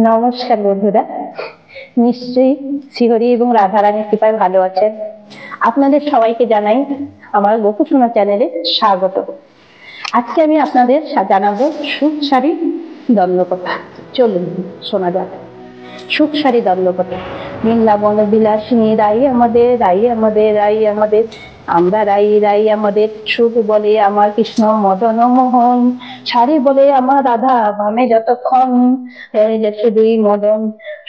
নমস্কার বন্ধুরা, নিশ্চয়ই শ্রীহরি এবং রাধারানীর কৃপায় ভালো আছেন। আপনাদের সবাইকে জানাই আমার গোকুসোনা চ্যানেলে স্বাগত। আজকে আমি আপনাদের জানাবো সুখ সারি দ্বন্দ্বকথা। চলুন শোনা যাক সুখ সারি দ্বন্দ্বকথা। বৃন্দাবন বিলাসিনী রাই আমাদের, রাই আমাদের, রাই আমাদের, আমরা রাই, রাই আমাদের। সুখ বলে আমার কৃষ্ণ মদন মোহন, সারি বলে আমার রাধা ভামে যতক্ষণ, রইলে শুধুই মদন।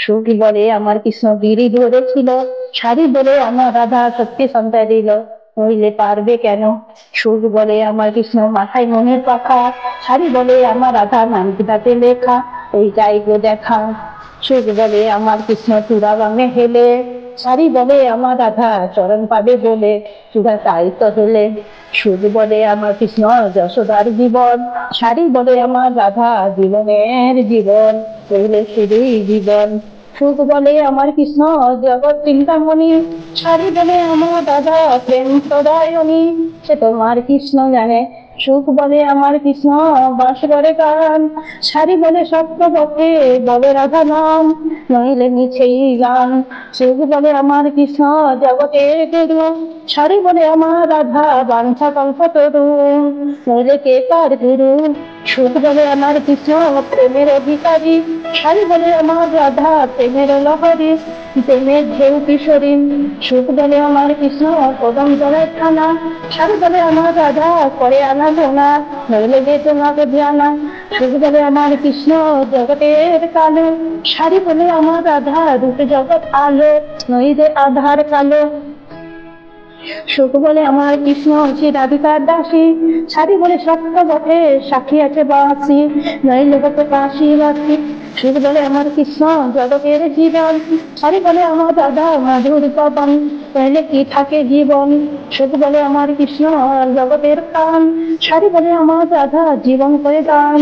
সুখ বলে আমার কৃষ্ণ গিরি ধরেছিল, সারি বলে আমার রাধা সত্যি সন্তান দিল, নইলে পারবে কেন। সুখ বলে আমার কৃষ্ণ মাথায় মনের পাখা, সারি বলে আমার রাধা নাম কিতাতে লেখা, এইটাই গো দেখা। সুখ বলে আমার কৃষ্ণ চূড়া রঙে হেলে, সারি বলে আমার রাধা চরণ পাবে বলে, চূড়া তাই তো হেলে। সুখ বলে আমার কৃষ্ণ যশোদার জীবন, সারি বলে আমার রাধা জীবনের জীবন, রইলে শুধুই জীবন। সুখ বলে আমার কৃষ্ণ জগৎ চিন্তামণি, সারি বলে আমার রাধা প্রেম সদায়নী, সে তোমার কৃষ্ণ জানে। সুখ বলে আমার কৃষ্ণ বাস করে গান, সারি বলে সত্য পথে বলে রাধা নাম, নইলে মিছেই গান। সুখ বলে আমার কৃষ্ণ জগতের গুরু, সারি বলে আমার রাধা বাঞ্ছা কল্পতরু, নইলে কে কার গুরু। সুখ বলে আমার কৃষ্ণ প্রেমের অধিকারী, সারি বলে আমার রাধা প্রেমের লহরী, প্রেমের ঢেউ কিশোরী। সুখ বলে আমার কৃষ্ণ কদম জলের থানা, সারি বলে আমার রাধা করে আনা গোনা, নইলে যে তোমাকে জানা। সুখ বলে আমার কৃষ্ণ জগতের কালো, সারি বলে আমার রাধা রূপে জগৎ আলো, নইলে আধার কালো। সুখ বলে আমার কৃষ্ণ সে রাধিকার দাসী, সারি বলে সত্য পথে সাক্ষী আছে বাসি, নইলে কত কাশি বাসি। সুখ বলে আমার কৃষ্ণ জগতের জীবন, সারি বলে আমার রাধা মাধুর পবন, নইলে কি থাকে জীবন। সুখ বলে আমার কৃষ্ণ জগতের প্রাণ, সারি বলে আমার রাধা জীবন করে দান,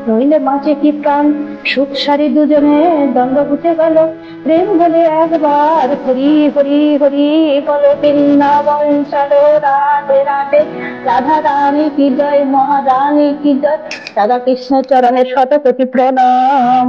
নইলে বাঁচে কি প্রাণ। সুখ সারি দুজনে দ্বন্দ্ব উঠে গেল, প্রেম বলে একবার হরি হরি হরি বলো, বৃন্দাবন চলো রাধে রাধে, রাধা রানী কি জয়, মহারানী কি জয়, রাধা কৃষ্ণ চরণের শত কোটি প্রণাম।